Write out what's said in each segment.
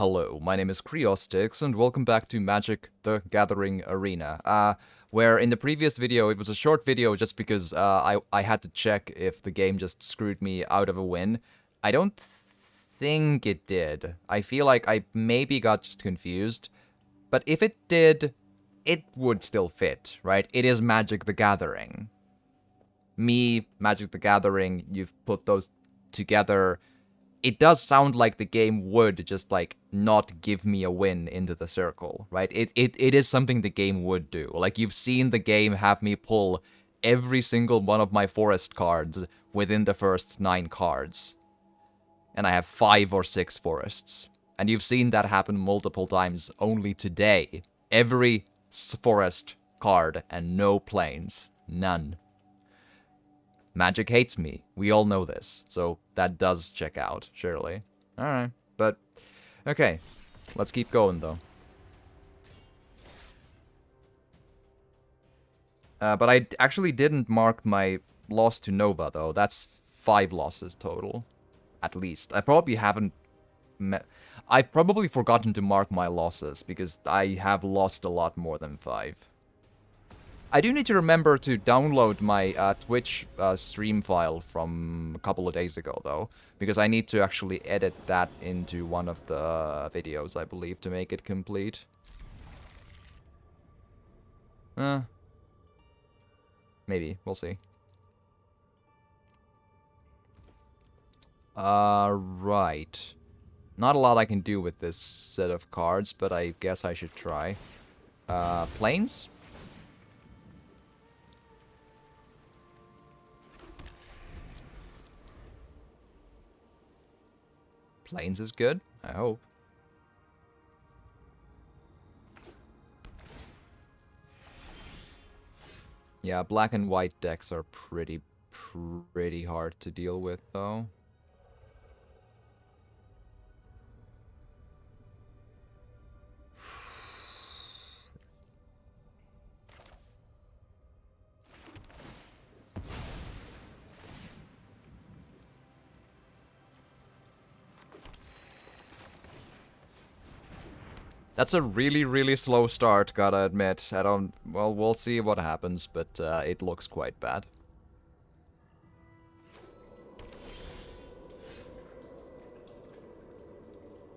Hello, my name is Creostix, and welcome back to Magic the Gathering Arena. Where in the previous video, it was a short video just because I had to check if the game just screwed me out of a win. I don't think it did. I feel like I maybe got just confused. But if it did, it would still fit, right? It is Magic the Gathering. Me, Magic the Gathering, you've put those together. It does sound like the game would just like not give me a win into the circle, right? It is something the game would do. Like you've seen the game have me pull every single one of my forest cards within the first 9 cards. And I have 5 or 6 forests. And you've seen that happen multiple times only today. Every forest card and no plains. None. Magic hates me. We all know this. So that does check out, surely. Alright, but... Okay, let's keep going, though. But I actually didn't mark my loss to Nova, though. That's 5 losses total. At least. I probably haven't... I've probably forgotten to mark my losses, because I have lost a lot more than 5. I do need to remember to download my Twitch stream file from a couple of days ago, though, because I need to actually edit that into one of the videos, I believe, to make it complete. Maybe. We'll see. Right. Not a lot I can do with this set of cards, but I guess I should try. Planes? Planes is good, I hope. Yeah, black and white decks are pretty hard to deal with, though. That's a really slow start, gotta admit. I don't... Well, we'll see what happens, but it looks quite bad.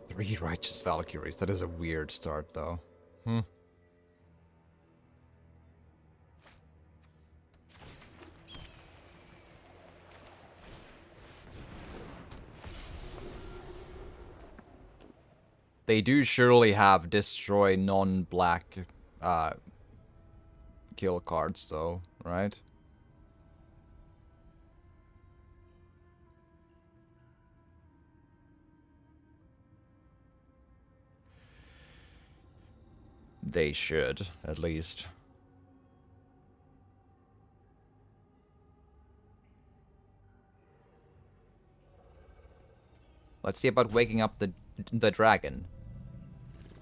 3 Righteous Valkyries. That is a weird start, though. They do surely have destroy non-black kill cards, though, right? They should, at least. Let's see about waking up the dragon.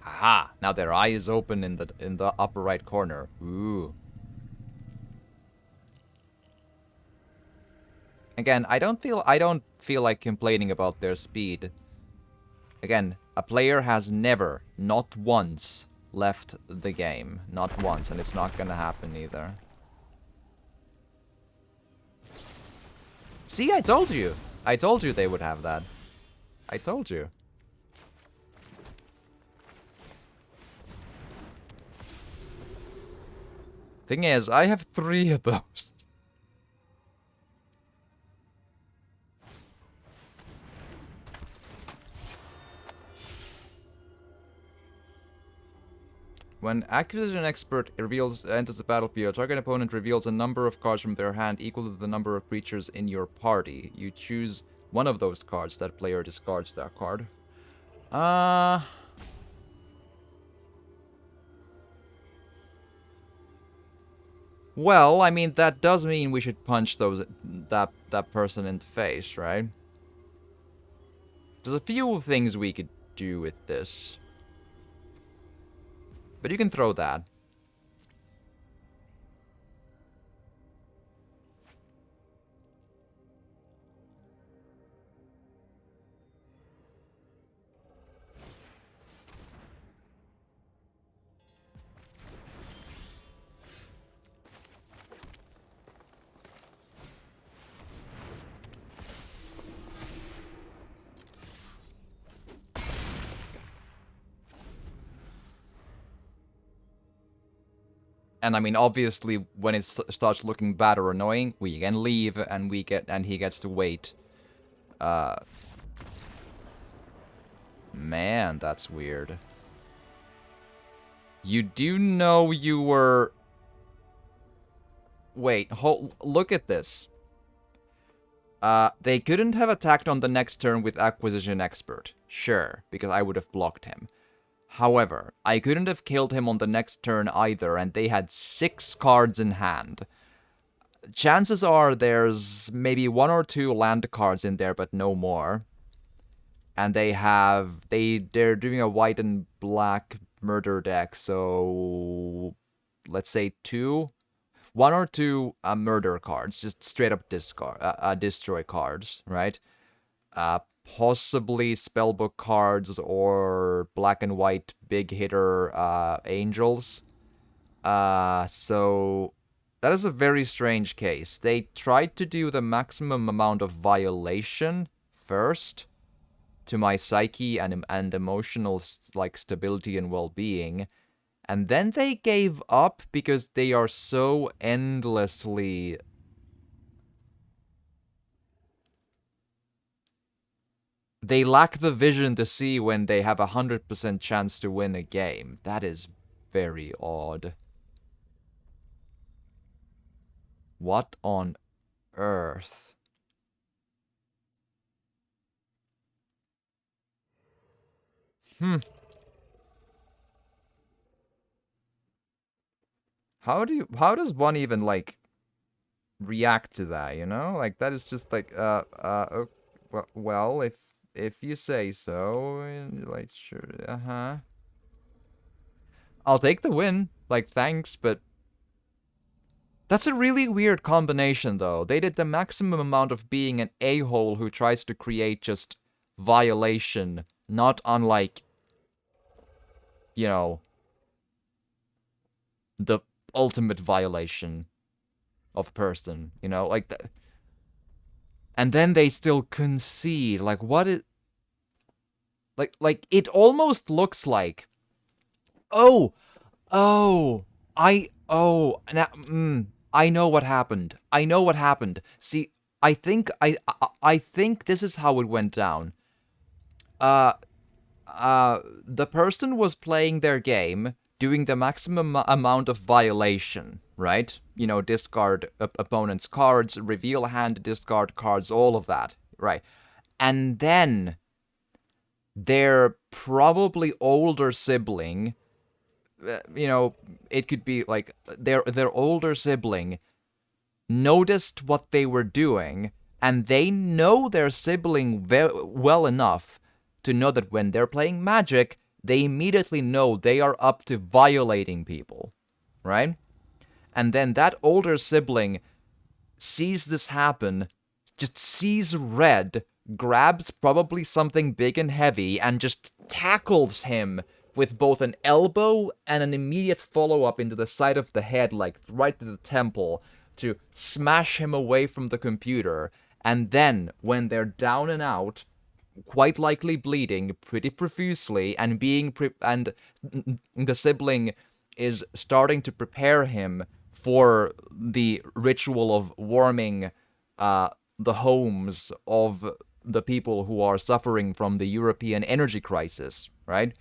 Aha! Now their eye is open in the upper right corner. Ooh. Again, I don't feel like complaining about their speed. Again, a player has never, not once, left the game. Not once, and it's not gonna happen either. See, I told you! I told you they would have that. I told you. Thing is, I have 3 of those. When Acquisition Expert enters the battlefield, target opponent reveals a number of cards from their hand equal to the number of creatures in your party. You choose one of those cards. That player discards that card. Well, I mean, that does mean we should punch that person in the face, right? There's a few things we could do with this. But you can throw that. And I mean, obviously, when it starts looking bad or annoying, we can leave, and he gets to wait. Man, that's weird. You do know you were... Wait, look at this. They couldn't have attacked on the next turn with Acquisition Expert. Sure, because I would have blocked him. However, I couldn't have killed him on the next turn either, and they had 6 cards in hand. Chances are there's maybe 1 or 2 land cards in there, but no more. And they're doing a white and black murder deck, so let's say 1 or 2 murder cards, just straight up destroy cards, right? Possibly spellbook cards or black and white big hitter angels. So that is a very strange case. They tried to do the maximum amount of violation first to my psyche and emotional stability and well-being, and then they gave up because they are so endlessly... They lack the vision to see when they have 100% chance to win a game. That is very odd. What on earth? How does one even, like, react to that, you know? Like, that is just like, well, if you say so, like, sure, uh-huh. I'll take the win, like, thanks, but that's a really weird combination, though. They did the maximum amount of being an a-hole who tries to create just violation, not unlike, you know, the ultimate violation of a person, you know, like that. And then they still concede, like, what is... Like, it almost looks like... Oh! Oh! I know what happened. I know what happened. See, I think this is how it went down. The person was playing their game, doing the maximum amount of violation, right? You know, discard opponent's cards, reveal hand, discard cards, all of that, right? And then their probably older sibling, you know, it could be like their older sibling noticed what they were doing, and they know their sibling well enough to know that when they're playing Magic, they immediately know they are up to violating people, right? And then that older sibling sees this happen, just sees red, grabs probably something big and heavy, and just tackles him with both an elbow and an immediate follow-up into the side of the head, like right to the temple, to smash him away from the computer. And then, when they're down and out, quite likely bleeding pretty profusely, and the sibling is starting to prepare him for the ritual of warming the homes of the people who are suffering from the European energy crisis, right?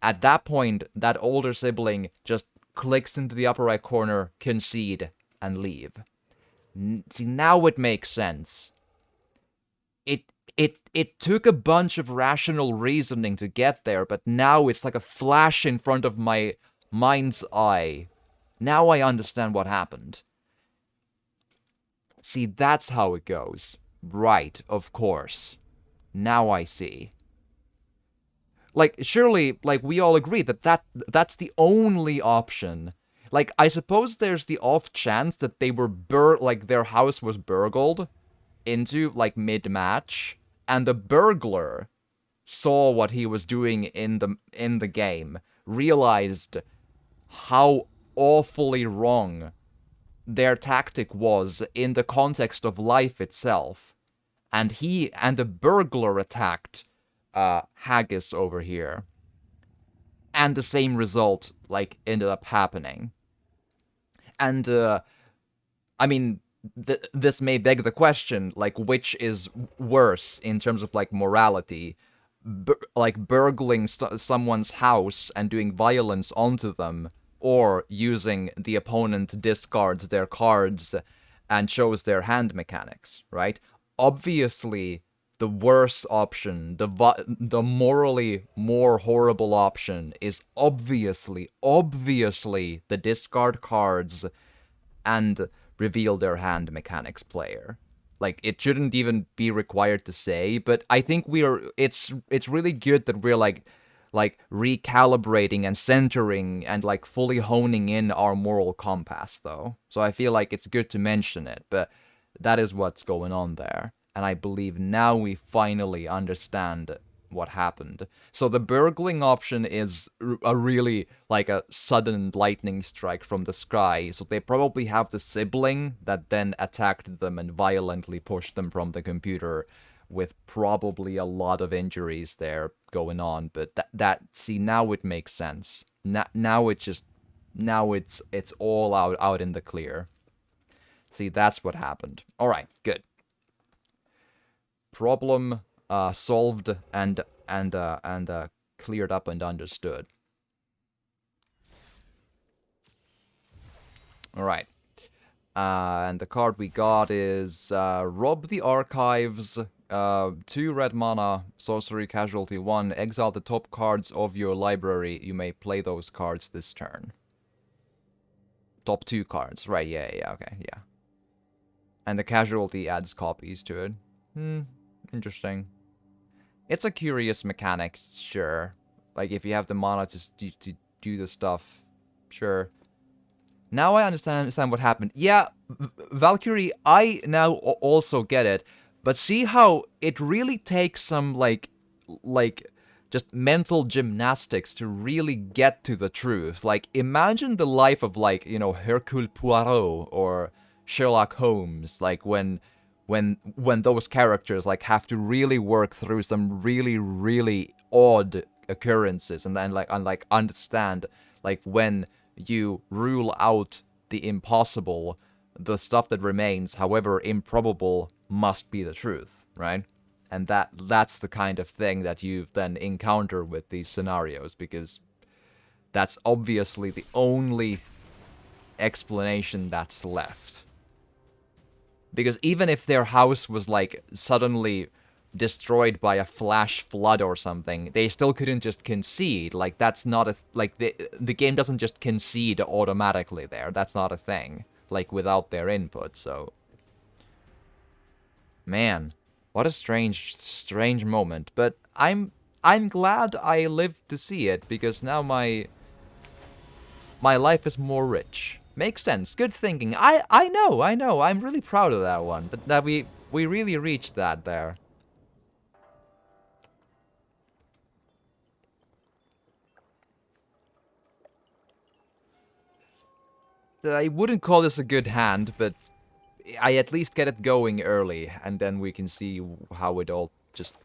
At that point, that older sibling just clicks into the upper right corner, concede, and leave. See, now it makes sense. It took a bunch of rational reasoning to get there, but now it's like a flash in front of my mind's eye. Now I understand what happened. See, that's how it goes. Right, of course. Now I see. Like, surely, like, we all agree that's the only option. Like, I suppose there's the off chance that they were like, their house was burgled into, like, mid-match, and the burglar saw what he was doing in the game, realized how awfully wrong their tactic was in the context of life itself, and the burglar attacked Haggis over here, and the same result, like, ended up happening. And I mean, this may beg the question, like, which is worse in terms of, like, morality? Like, burgling someone's house and doing violence onto them, or using the opponent discards their cards and shows their hand mechanics, right? Obviously, the worse option, the morally more horrible option is obviously the discard cards and reveal their hand mechanics player. Like, it shouldn't even be required to say, but I think it's really good that we're like recalibrating and centering and like fully honing in our moral compass, though. So I feel like it's good to mention it, but that is what's going on there. And I believe now we finally understand what happened. So the burgling option is a really like a sudden lightning strike from the sky. So they probably have the sibling that then attacked them and violently pushed them from the computer, with probably a lot of injuries there going on. But that see, now it makes sense. Now it's all out in the clear. See, that's what happened. All right, good. Problem solved and cleared up and understood. All right. And the card we got is Rob the Archives, 2 red mana, sorcery casualty 1, exile the top cards of your library. You may play those cards this turn. Top 2 cards, right, yeah, okay, yeah. And the casualty adds copies to it. Interesting. It's a curious mechanic, sure. Like, if you have the mana to do the stuff, sure. Now I understand what happened. Yeah, Valkyrie, I now also get it. But see how it really takes some, like, just mental gymnastics to really get to the truth. Like, imagine the life of, like, you know, Hercule Poirot or Sherlock Holmes, like, when those characters, like, have to really work through some really odd occurrences and then, like, understand, like, when you rule out the impossible, the stuff that remains, however improbable, must be the truth, right? And that's the kind of thing that you then encounter with these scenarios, because that's obviously the only explanation that's left. Because even if their house was, like, suddenly destroyed by a flash flood or something, they still couldn't just concede. Like, that's not a... Like, the game doesn't just concede automatically there. That's not a thing. Like, without their input, so... Man, what a strange moment. But I'm glad I lived to see it, because now my life is more rich. Makes sense. Good thinking. I know. I'm really proud of that one. But that we really reached that there. I wouldn't call this a good hand, but I at least get it going early, and then we can see how it all just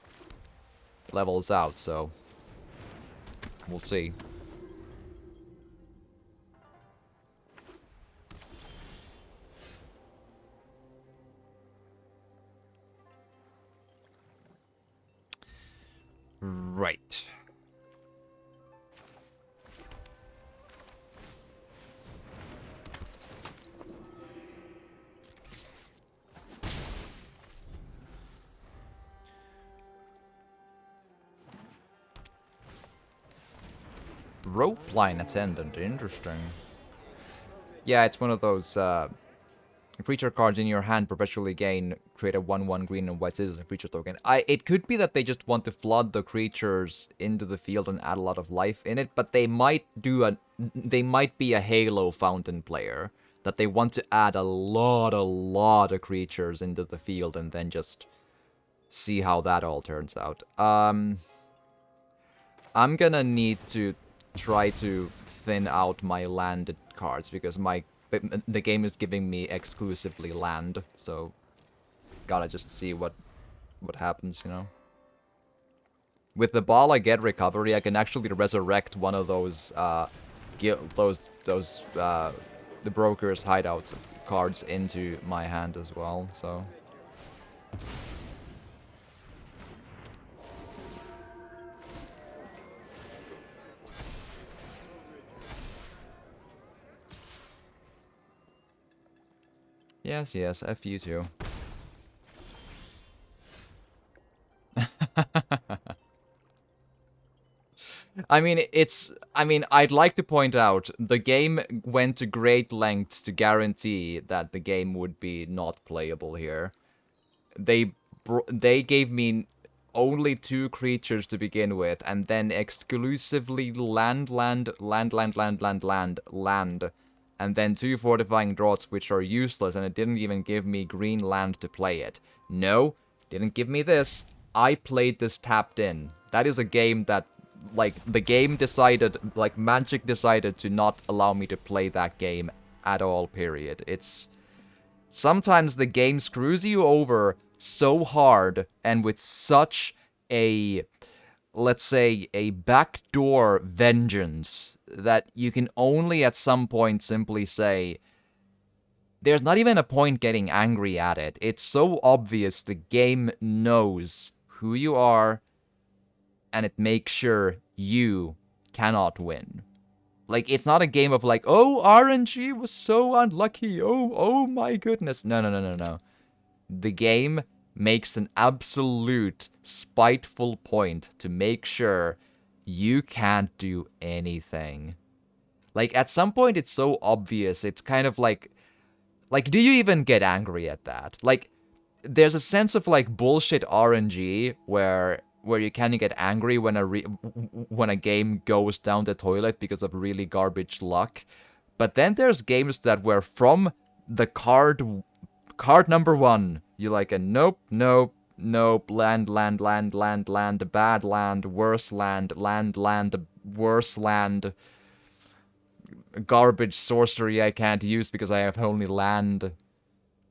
levels out, so we'll see. Right. Rope line attendant, interesting. Yeah, it's one of those creature cards in your hand perpetually gain, create a 1/1 green and white citizen creature token. It could be that they just want to flood the creatures into the field and add a lot of life in it, but they might be a Halo fountain player, that they want to add a lot of creatures into the field and then just see how that all turns out. I'm gonna need to try to thin out my landed cards, because the game is giving me exclusively land, so gotta just see what happens, you know. With the ball I get recovery, I can actually resurrect one of those the Broker's Hideout cards into my hand as well, so... Yes, yes, F you too. I mean, I'd like to point out, the game went to great lengths to guarantee that the game would be not playable here. They gave me only 2 creatures to begin with, and then exclusively land, and then 2 fortifying draughts, which are useless, and it didn't even give me green land to play it. No, didn't give me this. I played this tapped in. That is a game that, like, the game decided, like, Magic decided to not allow me to play that game at all, period. It's... Sometimes the game screws you over so hard, and with such a, let's say, a backdoor vengeance, that you can only at some point simply say, there's not even a point getting angry at it. It's so obvious the game knows who you are, and it makes sure you cannot win. Like, it's not a game of like, oh, RNG was so unlucky, oh my goodness. No. The game makes an absolute spiteful point to make sure you can't do anything. Like, at some point it's so obvious, it's kind of like, do you even get angry at that? Like, there's a sense of, like, bullshit RNG where you kind of get angry when a game goes down the toilet because of really garbage luck. But then there's games that were from the card number 1, you're like, nope, land, bad land, worse land, worse land, garbage sorcery I can't use because I have only land.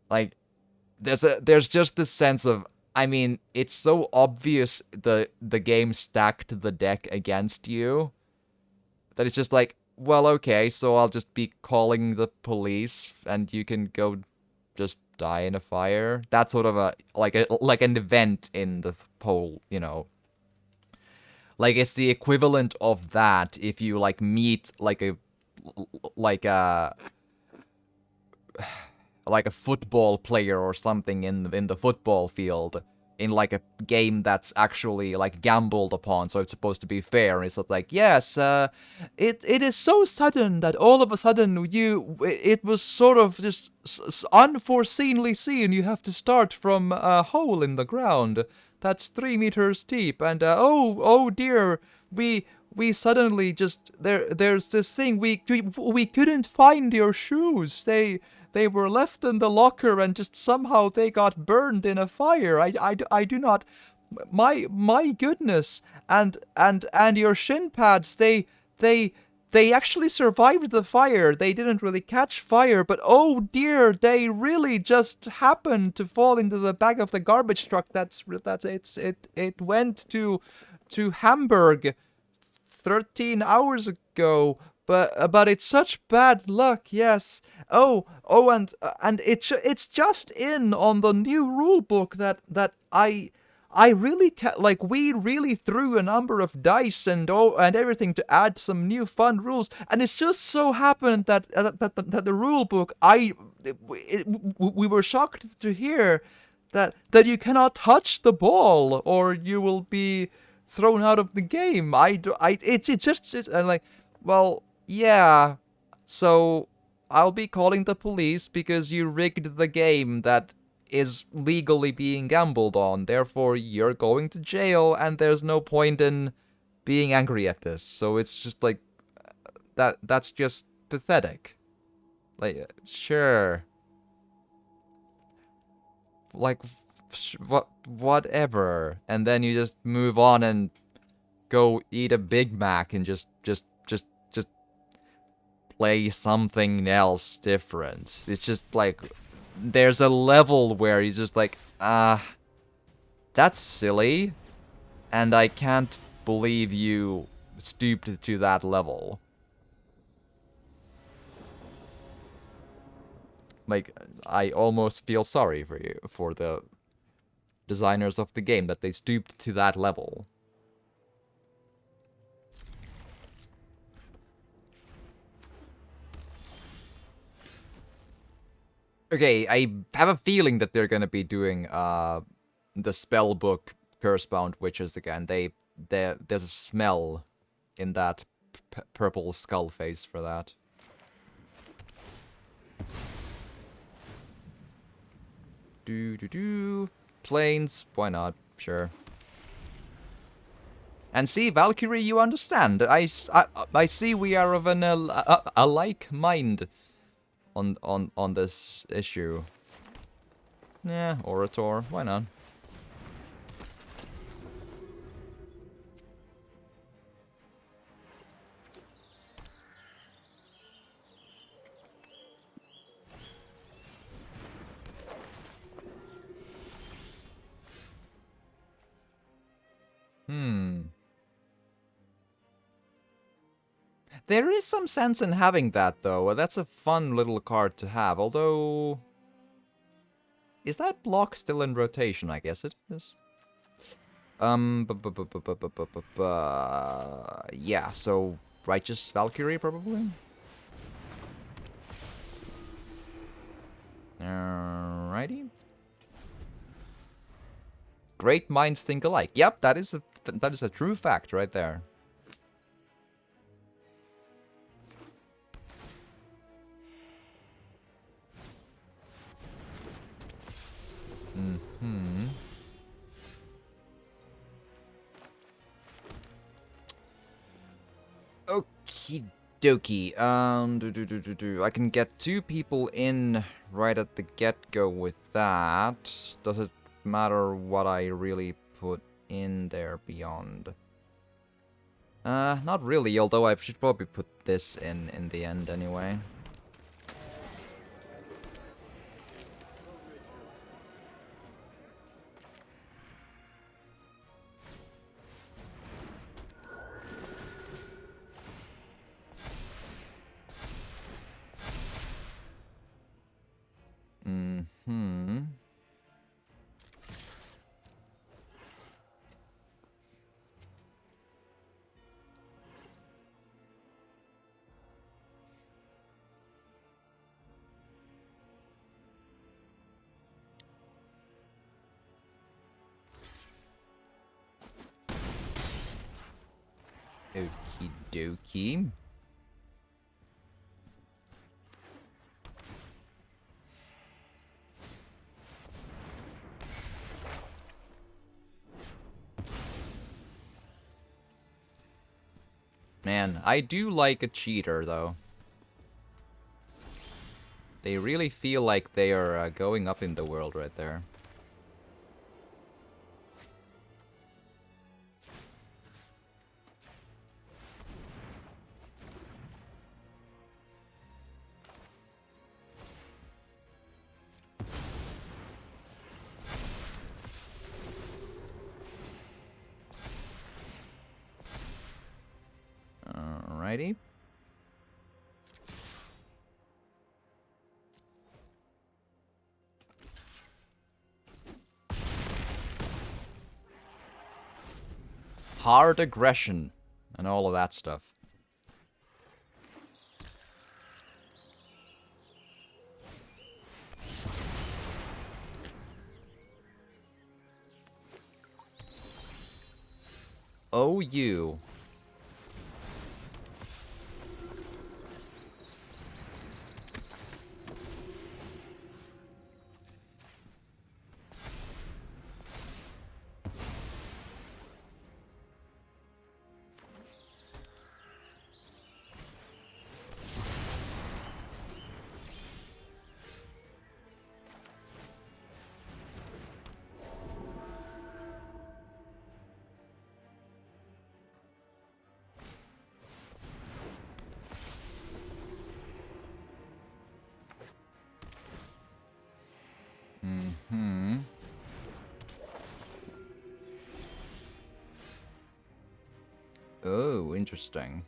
Like, there's just this sense of, I mean, it's so obvious the game stacked the deck against you that it's just like, well, okay, so I'll just be calling the police and you can go just die in a fire. That's sort of like an event in the whole, you know. Like, it's the equivalent of that if you, like, meet like a football player or something in the football field in, like, a game that's actually, like, gambled upon, so it's supposed to be fair, and it's not like, yes, it is so sudden that all of a sudden it was sort of just unforeseenly seen, you have to start from a hole in the ground that's 3 meters deep, and oh dear, we suddenly just, there's this thing, we couldn't find your shoes, they were left in the locker and just somehow they got burned in a fire. I do not, my goodness, and your shin pads, they actually survived the fire. They didn't really catch fire, but oh dear, they really just happened to fall into the back of the garbage truck. It went to Hamburg 13 hours ago. But it's such bad luck, yes. And it's just in on the new rule book that I really like, we really threw a number of dice and everything to add some new fun rules, and it's just so happened that the rule book, we were shocked to hear that you cannot touch the ball or you will be thrown out of the game. It's just like, well, yeah, so I'll be calling the police because you rigged the game that is legally being gambled on. Therefore, you're going to jail, and there's no point in being angry at this. So it's just like, that's just pathetic. Like, sure. Like, whatever. And then you just move on and go eat a Big Mac and just play something else different. It's just like, there's a level where he's just like, that's silly, and I can't believe you stooped to that level. Like, I almost feel sorry for you, for the designers of the game, that they stooped to that level. Okay, I have a feeling that they're gonna be doing the spellbook Cursebound Witches again. There's a smell in that purple skull face for that. Planes, why not? Sure. And see, Valkyrie, you understand. I see we are of an alike mind on this issue. Yeah, Orator, why not? There is some sense in having that, though. That's a fun little card to have, although... Is that block still in rotation? I guess it is. Yeah, so Righteous Valkyrie, probably? Alrighty. Great minds think alike. Yep, that is a true fact right there. Okie dokie. I can get 2 people in right at the get-go with that. Does it matter what I really put in there beyond? Not really, although I should probably put this in the end anyway. Okie dokie. Man, I do like a cheater, though. They really feel like they are going up in the world right there. Alrighty. Hard aggression and all of that stuff. Oh, you. Oh, interesting.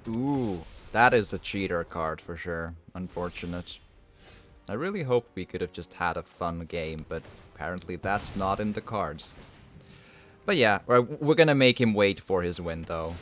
Ooh, that is a cheater card for sure. Unfortunate. I really hope we could have just had a fun game, but apparently that's not in the cards. But yeah, we're gonna make him wait for his win, though.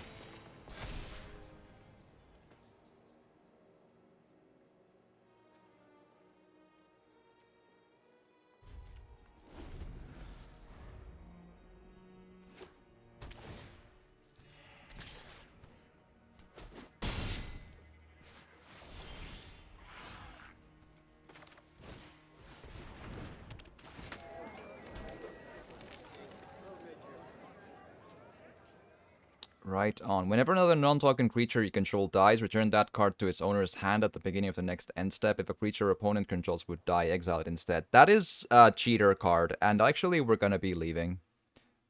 Right on. Whenever another non-token creature you control dies, return that card to its owner's hand at the beginning of the next end step. If a creature opponent controls would die, exile it instead. That is a cheater card, and actually we're gonna be leaving.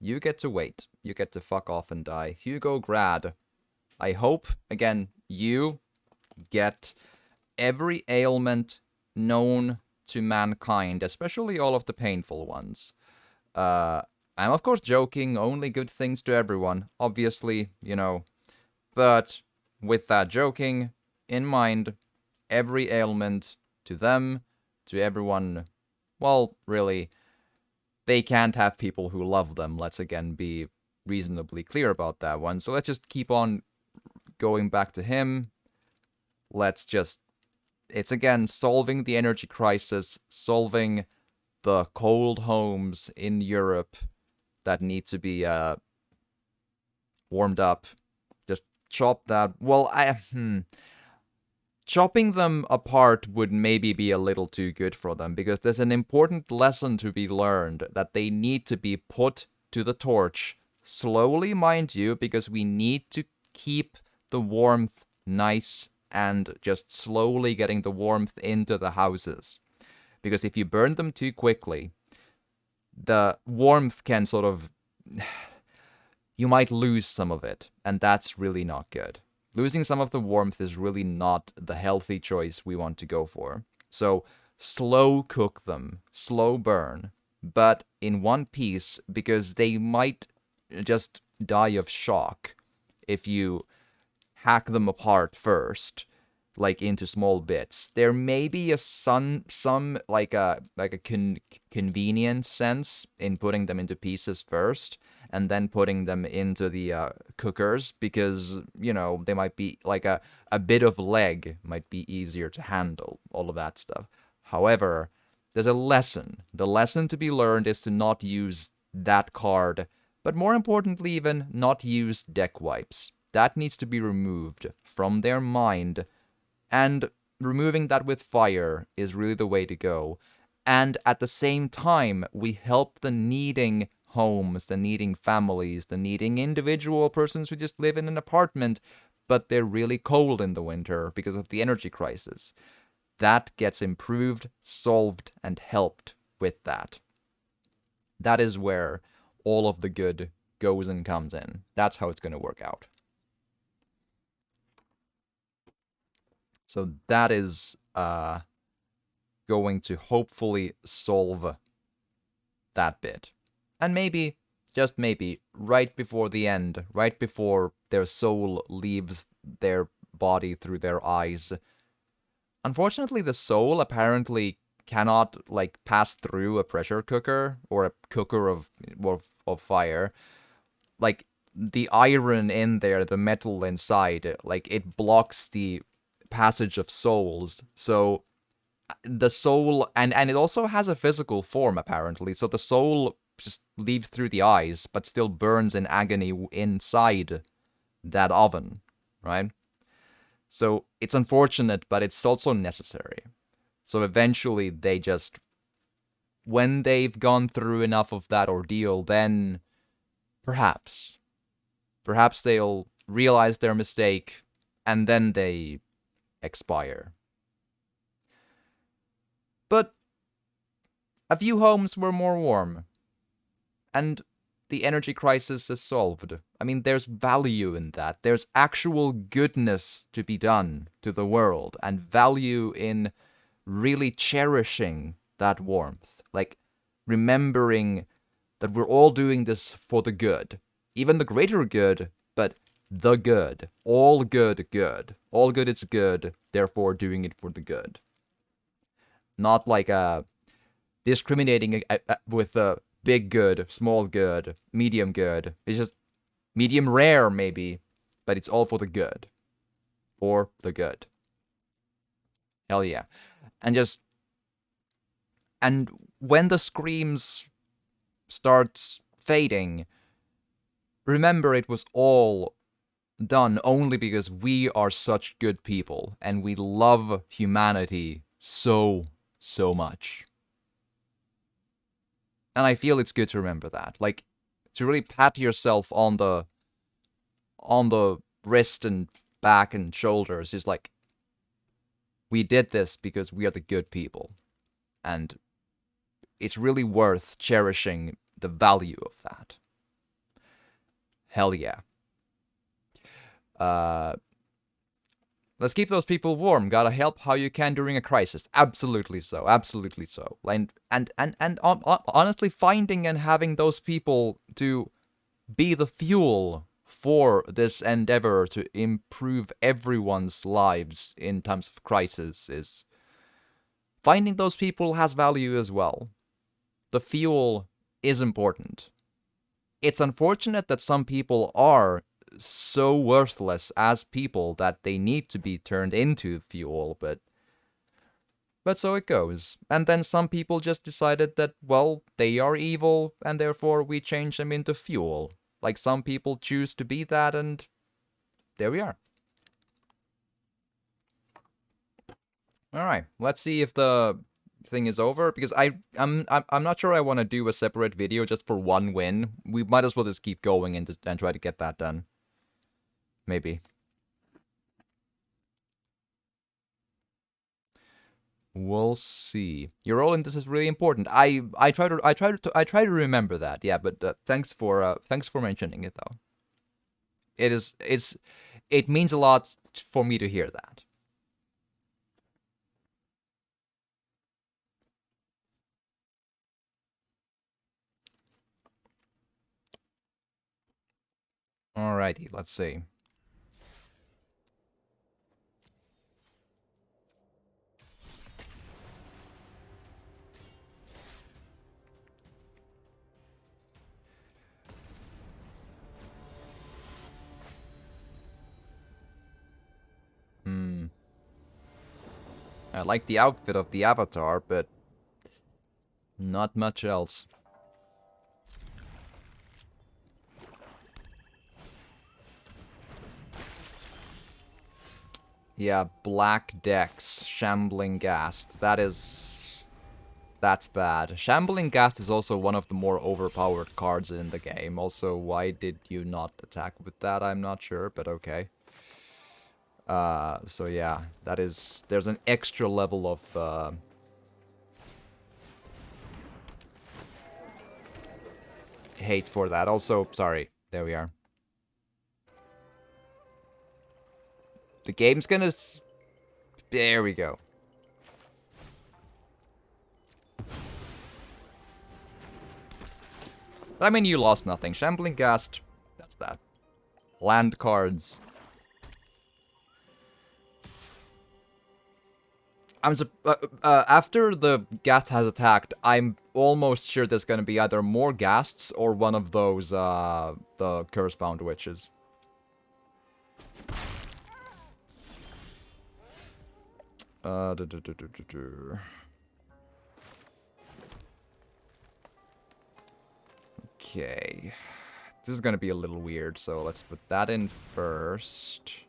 You get to wait. You get to fuck off and die. Hugo Grad. I hope, again, you get every ailment known to mankind, especially all of the painful ones. I'm of course joking, only good things to everyone, obviously, you know. But with that joking in mind, every ailment to them, to everyone, well, really, they can't have people who love them. Let's again be reasonably clear about that one. So let's just keep on going back to him. Let's just, it's again solving the energy crisis, solving the cold homes in Europe that need to be warmed up. Just chop that. Well, chopping them apart would maybe be a little too good for them, because there's an important lesson to be learned that they need to be put to the torch. Slowly, mind you, because we need to keep the warmth nice and just slowly getting the warmth into the houses. Because if you burn them too quickly, the warmth can sort of... you might lose some of it, and that's really not good. Losing some of the warmth is really not the healthy choice we want to go for. So, slow cook them, slow burn, but in one piece, because they might just die of shock if you hack them apart first, like into small bits. There may be some like a convenience sense in putting them into pieces first and then putting them into the cookers, because, you know, they might be like a bit of leg might be easier to handle, all of that stuff. However, there's a lesson. The lesson to be learned is to not use that card, but more importantly even, not use deck wipes. That needs to be removed from their mind, and removing that with fire is really the way to go. And at the same time, we help the needing homes, the needing families, the needing individual persons who just live in an apartment, but they're really cold in the winter because of the energy crisis. That gets improved, solved, and helped with that. That is where all of the good goes and comes in. That's how it's going to work out. So that is going to hopefully solve that bit. And maybe, just maybe, right before the end, right before their soul leaves their body through their eyes. Unfortunately, the soul apparently cannot, like, pass through a pressure cooker or a cooker of fire. Like, the iron in there, the metal inside, like, it blocks the passage of souls. So the soul, and it also has a physical form apparently, so the soul just leaves through the eyes but still burns in agony inside that oven, right? So it's unfortunate, but it's also necessary. So eventually they just, when they've gone through enough of that ordeal, then perhaps they'll realize their mistake, and then they expire. But a few homes were more warm, and the energy crisis is solved. I mean, there's value in that. There's actual goodness to be done to the world, and value in really cherishing that warmth. Like, remembering that we're all doing this for the good. Even the greater good, but the good. All good, good. All good is good, therefore doing it for the good. Not like discriminating with the big good, small good, medium good. It's just medium rare, maybe, but it's all for the good. For the good. Hell yeah. And just. And when the screams start fading, remember it was all done only because we are such good people and we love humanity so much. And I feel it's good to remember that. Like, to really pat yourself on the wrist and back and shoulders is like, we did this because we are the good people. And it's really worth cherishing the value of that. Hell yeah. Let's keep those people warm. Gotta help how you can during a crisis. Absolutely so. Absolutely so. And honestly, finding and having those people to be the fuel for this endeavor to improve everyone's lives in times of crisis is... Finding those people has value as well. The fuel is important. It's unfortunate that some people are so worthless as people that they need to be turned into fuel, but so it goes. And then some people just decided that, well, they are evil, and therefore we change them into fuel. Like, some people choose to be that, and there we are. Alright, let's see if the thing is over, because I'm not sure I want to do a separate video just for one win. We might as well just keep going and try to get that done. Maybe. We'll see. Your role in this is really important. I try to remember that. Yeah, but thanks for mentioning it though. It means a lot for me to hear that. Alrighty, let's see. I like the outfit of the avatar, but not much else. Yeah, Black Dex, Shambling Ghast. That's bad. Shambling Ghast is also one of the more overpowered cards in the game. Also, why did you not attack with that? I'm not sure, but okay. So yeah, there's an extra level of, hate for that. Also, sorry, there we are. The game's gonna... There we go. I mean, you lost nothing. Shambling Ghast, that's that. Land cards. After the Ghast has attacked, I'm almost sure there's gonna be either more Ghasts or one of those, the Curse-bound witches. Okay. This is gonna be a little weird, so let's put that in first.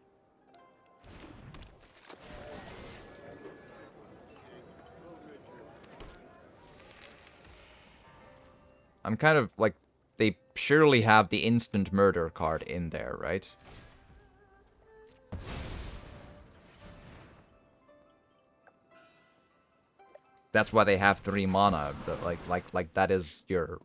I'm kind of like, they surely have the instant murder card in there, right? That's why they have 3 mana. But like that is your...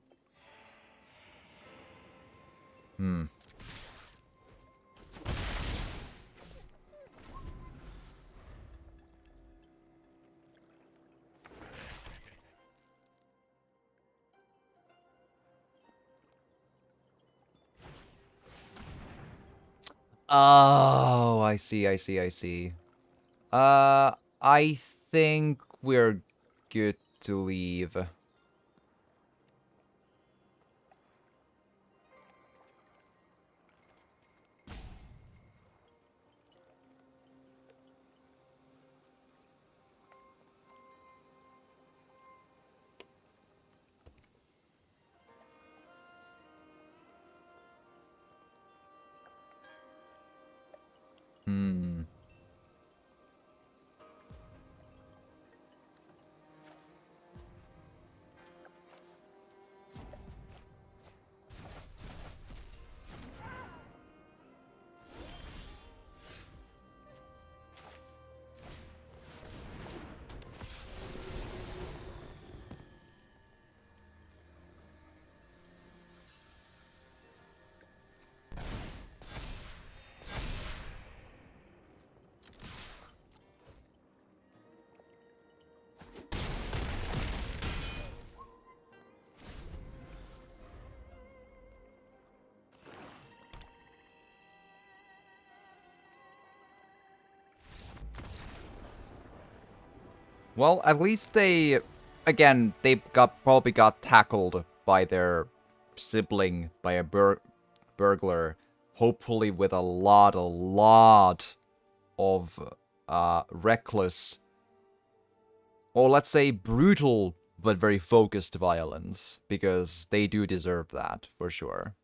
Oh, I see, I see, I see. I think we're good to leave. Hmm. Well, at least they, again, they probably got tackled by their sibling, by a burglar, hopefully with a lot of reckless, or let's say brutal, but very focused violence, because they do deserve that, for sure.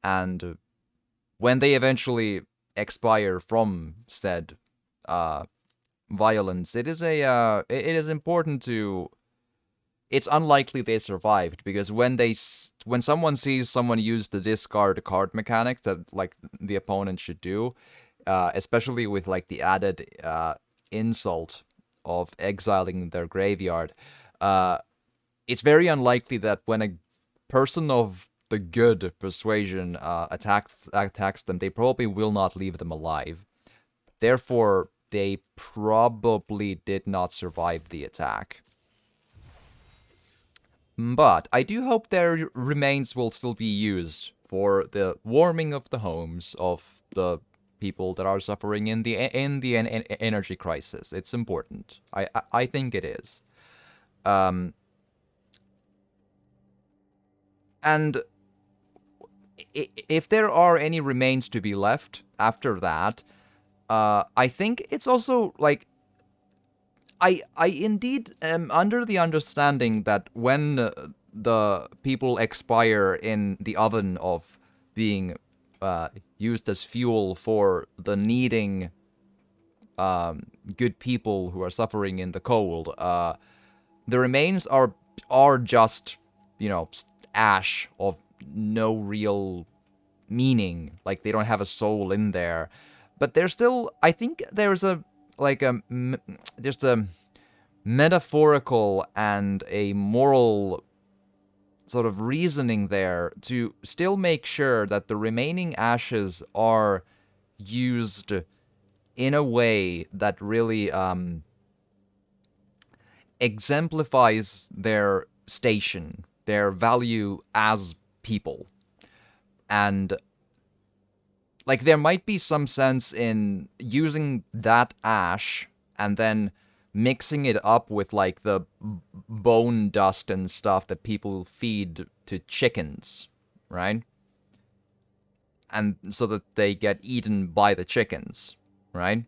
And when they eventually expire from said uh, violence, it is important to. It's unlikely they survived because when someone sees someone use the discard card mechanic that like the opponent should do, especially with like the added insult of exiling their graveyard, uh, it's very unlikely that when a person of the good persuasion attacks them, they probably will not leave them alive. Therefore, they probably did not survive the attack. But I do hope their remains will still be used for the warming of the homes of the people that are suffering in the energy crisis. It's important. I think it is. Um, and if there are any remains to be left after that, I think it's also like I indeed am under the understanding that when the people expire in the oven of being used as fuel for the needing good people who are suffering in the cold, the remains are just ash of no real meaning. Like they don't have a soul in there, but there's still. I think there's a like a just a metaphorical and a moral sort of reasoning there to still make sure that the remaining ashes are used in a way that really exemplifies their station, their value as people. And like there might be some sense in using that ash and then mixing it up with like the bone dust and stuff that people feed to chickens, right? And so that they get eaten by the chickens, right?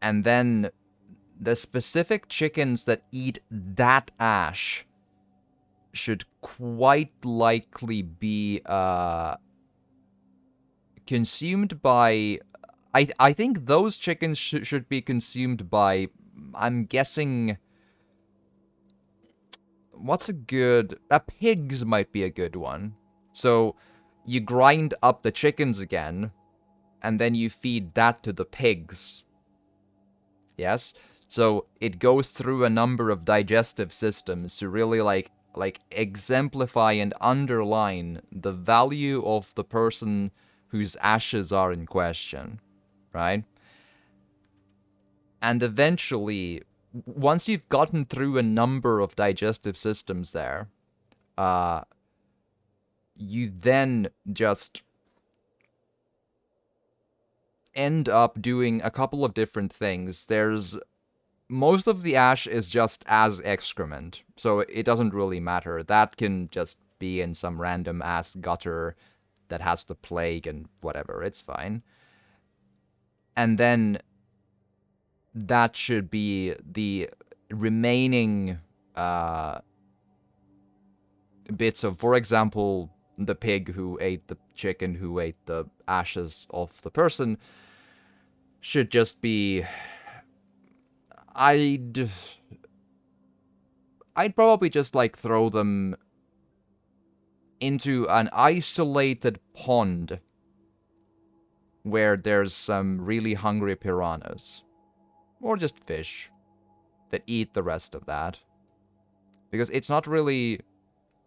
And then the specific chickens that eat that ash should quite likely be consumed by. I think those chickens should be consumed by. I'm guessing. What's a good. Pigs might be a good one. So you grind up the chickens again, and then you feed that to the pigs. Yes? So it goes through a number of digestive systems to really like exemplify and underline the value of the person whose ashes are in question, right? And eventually, once you've gotten through a number of digestive systems there, you then just end up doing a couple of different things. Most of the ash is just as excrement, so it doesn't really matter. That can just be in some random ass gutter that has the plague and whatever, it's fine. And then that should be the remaining bits of, for example, the pig who ate the chicken who ate the ashes of the person should just be... I'd probably just, like, throw them into an isolated pond where there's some really hungry piranhas. Or just fish that eat the rest of that. Because it's not really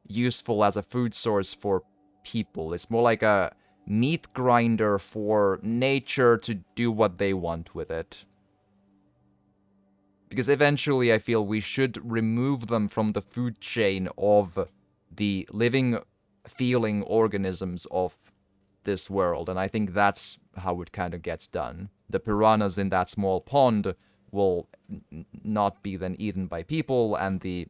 useful as a food source for people. It's more like a meat grinder for nature to do what they want with it. Because eventually I feel we should remove them from the food chain of the living, feeling organisms of this world. And I think that's how it kind of gets done. The piranhas in that small pond will not be then eaten by people, and the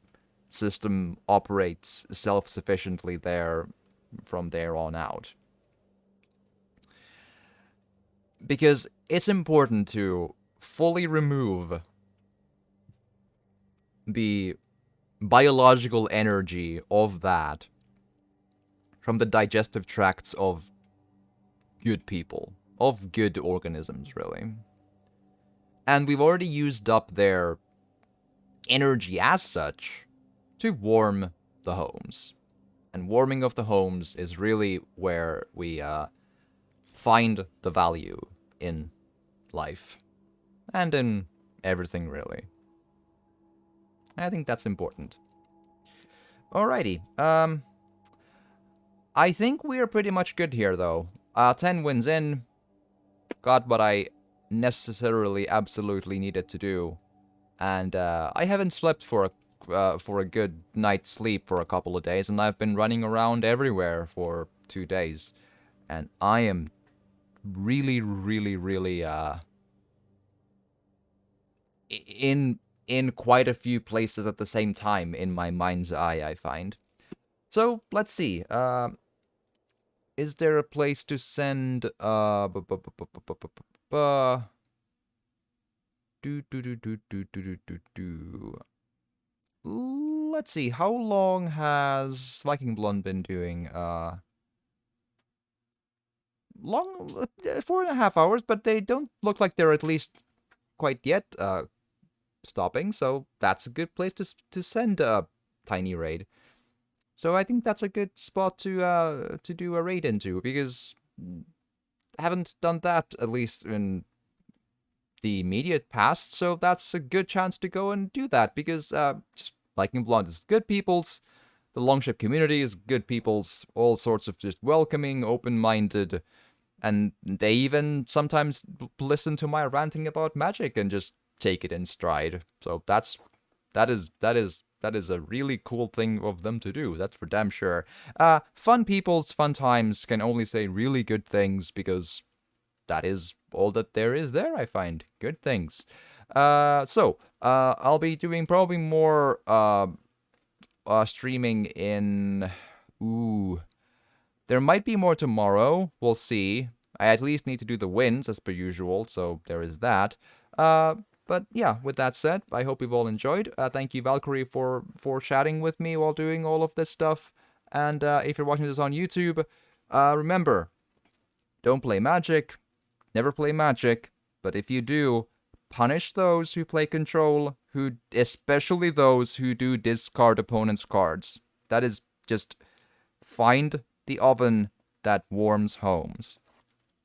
system operates self-sufficiently there from there on out. Because it's important to fully remove the biological energy of that from the digestive tracts of good people, of good organisms, really. And we've already used up their energy as such to warm the homes. And warming of the homes is really where we find the value in life. And in everything, really. I think that's important. Alrighty. I think we're pretty much good here, though. 10 wins in. Got what I necessarily absolutely needed to do. And I haven't slept for a good night's sleep for a couple of days, and I've been running around everywhere for 2 days. And I am really, really, really in quite a few places at the same time in my mind's eye, I find. So, let's see. Is there a place to send Let's see. How long has Viking Blonde been doing? Long, 4.5 hours, but they don't look like they're at least quite yet stopping, so that's a good place to send a tiny raid. So I think that's a good spot to do a raid into, because I haven't done that, at least in the immediate past, so that's a good chance to go and do that, because just Viking Blonde is good peoples, the Longship community is good peoples, all sorts of just welcoming, open-minded, and they even sometimes listen to my ranting about magic and just take it in stride. So that is a really cool thing of them to do. That's for damn sure. Fun peoples, fun times can only say really good things, because that is all that there is there, I find. Good things. So I'll be doing probably more streaming in... Ooh. There might be more tomorrow. We'll see. I at least need to do the wins, as per usual, so there is that. But yeah, with that said, I hope you've all enjoyed. Thank you, Valkyrie, for chatting with me while doing all of this stuff. And if you're watching this on YouTube, remember, don't play Magic. Never play Magic. But if you do, punish those who play Control, especially those who do discard opponents' cards. That is just... find the oven that warms homes.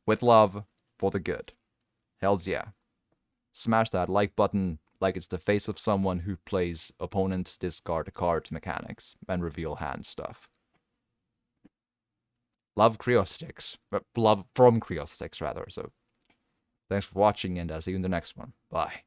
With love, for the good. Hells yeah. Smash that like button like it's the face of someone who plays opponent's discard card mechanics and reveal hand stuff. Love Creostix. Love from Creostix, rather. So, thanks for watching, and I'll see you in the next one. Bye.